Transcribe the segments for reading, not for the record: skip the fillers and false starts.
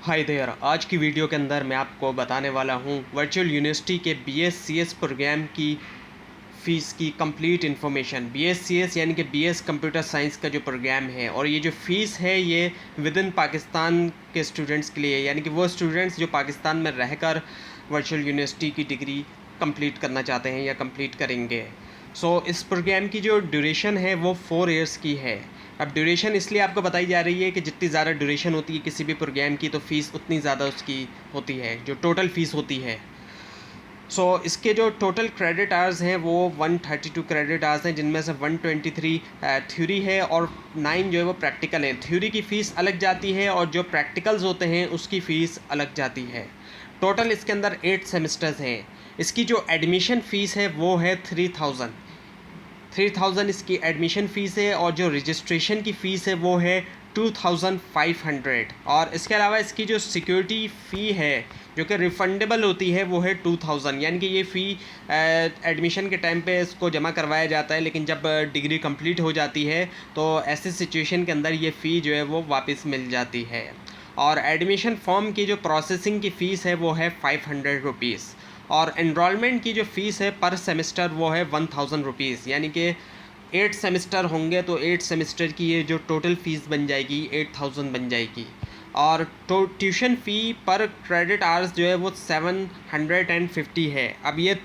Hi there. आज की video के अंदर मैं आपको बताने वाला हूँ वर्चुअल यूनिवर्सिटी के BScs प्रोग्राम की फ़ीस की कंप्लीट इन्फॉर्मेशन। BScs यानी कि BS कंप्यूटर साइंस का जो प्रोग्राम है, और ये जो फ़ीस है ये विद इन पाकिस्तान के स्टूडेंट्स के लिए, यानी कि वो स्टूडेंट्स जो पाकिस्तान में रहकर वर्चुअल यूनिवर्सिटी की डिग्री कंप्लीट करना चाहते हैं या कंप्लीट करेंगे। इस प्रोग्राम की जो ड्यूरेशन है वो 4 इयर्स की है। अब ड्यूरेशन इसलिए आपको बताई जा रही है कि जितनी ज़्यादा ड्यूरेशन होती है किसी भी प्रोग्राम की, तो फ़ीस उतनी ज़्यादा उसकी होती है, जो टोटल फ़ीस होती है। इसके जो टोटल क्रेडिट आवर्स हैं वो 132 क्रेडिट आवर्स हैं, जिनमें से 123 थ्योरी है और 9 जो है वो प्रैक्टिकल हैं। थ्योरी की फ़ीस अलग जाती है और जो प्रैक्टिकल्स होते हैं उसकी फ़ीस अलग जाती है। टोटल इसके अंदर 8 सेमेस्टर्स हैं। इसकी जो एडमिशन फ़ीस है वो है 3000 इसकी एडमिशन फ़ीस है, और जो रजिस्ट्रेशन की फ़ीस है वो है 2500। और इसके अलावा इसकी जो सिक्योरिटी फ़ी है जो कि रिफ़ंडेबल होती है वो है 2000, यानी कि ये फ़ी एडमिशन के टाइम पे इसको जमा करवाया जाता है, लेकिन जब डिग्री कंप्लीट हो जाती है तो ऐसी सिचुएशन के अंदर ये फ़ी जो है वो वापस मिल जाती है। और एडमिशन फॉर्म की जो प्रोसेसिंग की फ़ीस है वो है 500 रुपीज़, और एनरोलमेंट की जो फ़ीस है पर सेमेस्टर वो है 1000 रुपीज़, यानी कि 8 सेमेस्टर होंगे तो 8 सेमेस्टर की ये जो टोटल फ़ीस बन जाएगी 8000 बन जाएगी। और ट्यूशन फ़ी पर क्रेडिट आवर्स जो है वो 750 है। अब ये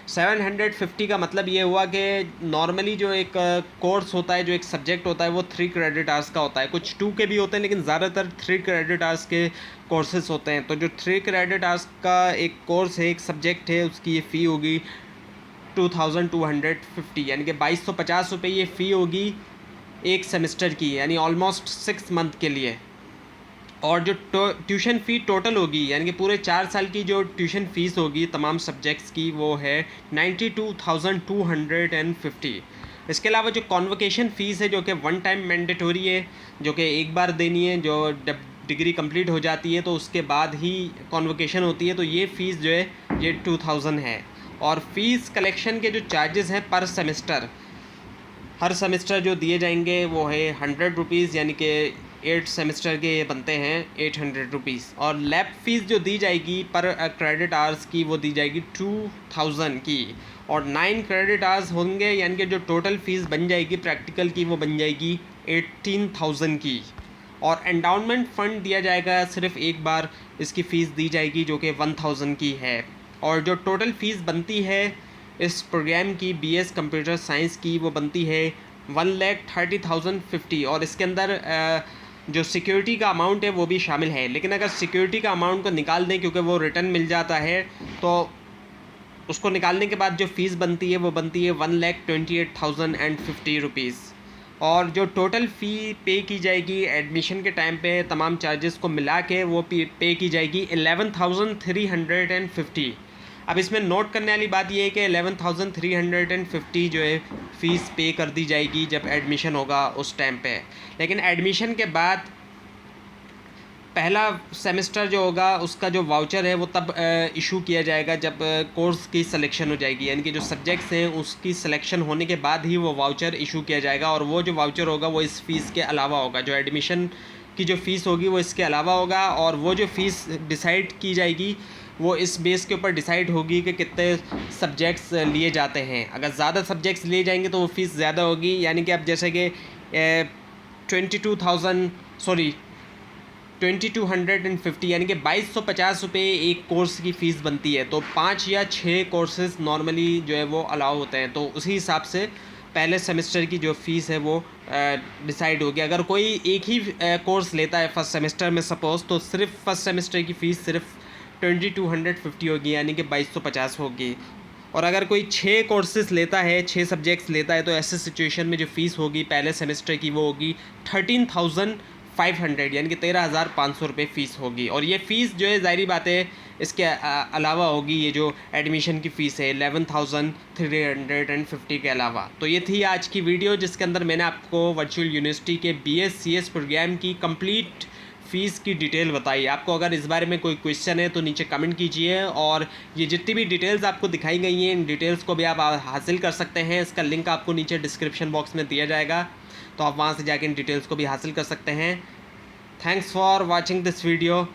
750 का मतलब ये हुआ कि नॉर्मली जो एक कोर्स होता है, जो एक सब्जेक्ट होता है वो 3 क्रेडिट आवर्स का होता है। कुछ 2 के भी होते हैं, लेकिन ज़्यादातर 3 क्रेडिट आवर्स के कोर्सेज होते हैं। तो जो 3 क्रेडिट आवर्स का एक कोर्स है, एक सब्जेक्ट है, उसकी ये फ़ी होगी 2250, यानी कि 2250 रुपये ये फ़ी होगी एक सेमेस्टर की, यानी ऑलमोस्ट 6 मंथ के लिए। और जो ट्यूशन फ़ी टोटल होगी, यानी कि पूरे 4 साल की जो ट्यूशन फ़ीस होगी तमाम सब्जेक्ट्स की, वो है 92,250। इसके अलावा जो कॉन्वोकेशन फ़ीस है जो कि 1 टाइम मैंडेटोरी है, जो कि एक बार देनी है, जो डिग्री कंप्लीट हो जाती है तो उसके बाद ही कॉन्वोकेशन होती है, तो ये फ़ीस जो है ये 2000 है। और फ़ीस कलेक्शन के जो चार्जेस हैं पर सेमेस्टर, हर सेमेस्टर जो दिए जाएंगे वो है 100 रुपीज़, यानी कि 8 सेमेस्टर के बनते हैं 800 रुपीज़। और लैब फ़ीस जो दी जाएगी पर क्रेडिट आवर्स की वो दी जाएगी 2000 की, और 9 क्रेडिट आवर्स होंगे, यानी कि जो टोटल फ़ीस बन जाएगी प्रैक्टिकल की वो बन जाएगी 18000 की। और एंडाउनमेंट फ़ंड दिया जाएगा, सिर्फ एक बार इसकी फ़ीस दी जाएगी जो कि 1000 की है। और जो टोटल फ़ीस बनती है इस प्रोग्राम की BS कंप्यूटर साइंस की वो बनती है 1,30,050, और इसके अंदर जो सिक्योरिटी का अमाउंट है वो भी शामिल है। लेकिन अगर सिक्योरिटी का अमाउंट को निकाल दें, क्योंकि वो रिटर्न मिल जाता है, तो उसको निकालने के बाद जो फ़ीस बनती है वो बनती है 1,28,050 रुपीज़। और जो टोटल फ़ी पे की जाएगी एडमिशन के टाइम पे तमाम चार्जेस को मिला के वो पे की जाएगी 11,350। अब इसमें नोट करने वाली बात ये है कि 11,350 जो है फ़ीस पे कर दी जाएगी जब एडमिशन होगा उस टाइम पे। लेकिन एडमिशन के बाद पहला सेमेस्टर जो होगा उसका जो वाउचर है वो तब इशू किया जाएगा जब कोर्स की सिलेक्शन हो जाएगी, यानी कि जो सब्जेक्ट्स हैं उसकी सिलेक्शन होने के बाद ही वो वाउचर इशू किया जाएगा। और वो जो वाउचर होगा वो इस फ़ीस के अलावा होगा, जो एडमिशन की जो फ़ीस होगी वो इसके अलावा होगा। और वो जो फ़ीस डिसाइड की जाएगी वो इस बेस के ऊपर डिसाइड होगी कि कितने सब्जेक्ट्स लिए जाते हैं। अगर ज़्यादा सब्जेक्ट्स लिए जाएंगे तो वो फ़ीस ज़्यादा होगी, यानी कि अब जैसे कि 2250, यानी कि 2250 रुपये एक कोर्स की फ़ीस बनती है। तो 5 या 6 कोर्सेज़ नॉर्मली जो है वो अलाउ होते हैं, तो उसी हिसाब से पहले सेमेस्टर की जो फ़ीस है वो डिसाइड होगी। अगर कोई एक ही कोर्स लेता है फर्स्ट सेमेस्टर में सपोज़, तो सिर्फ फर्स्ट सेमेस्टर की फ़ीस सिर्फ 2250 होगी, यानी कि 2250 होगी। और अगर कोई 6 कोर्सेज़ लेता है, 6 सब्जेक्ट्स लेता है, तो ऐसे सिचुएशन में जो फ़ीस होगी पहले सेमेस्टर की वो होगी 13,500, यानी कि 13,500 रुपये फ़ीस होगी। और ये फ़ीस जो है ज़ाहिरी बात है इसके अलावा होगी, ये जो एडमिशन की फ़ीस है 11,350 के अलावा। तो ये थी आज की वीडियो जिसके अंदर मैंने आपको वर्चुअल यूनिवर्सिटी के BScs प्रोग्राम की कंप्लीट फ़ीस की डिटेल बताई। आपको अगर इस बारे में कोई क्वेश्चन है तो नीचे कमेंट कीजिए, और ये जितनी भी डिटेल्स आपको दिखाई गई हैं इन डिटेल्स को भी आप हासिल कर सकते हैं। इसका लिंक आपको नीचे डिस्क्रिप्शन बॉक्स में दिया जाएगा, तो आप वहाँ से जाके इन डिटेल्स को भी हासिल कर सकते हैं। Thanks for watching this video.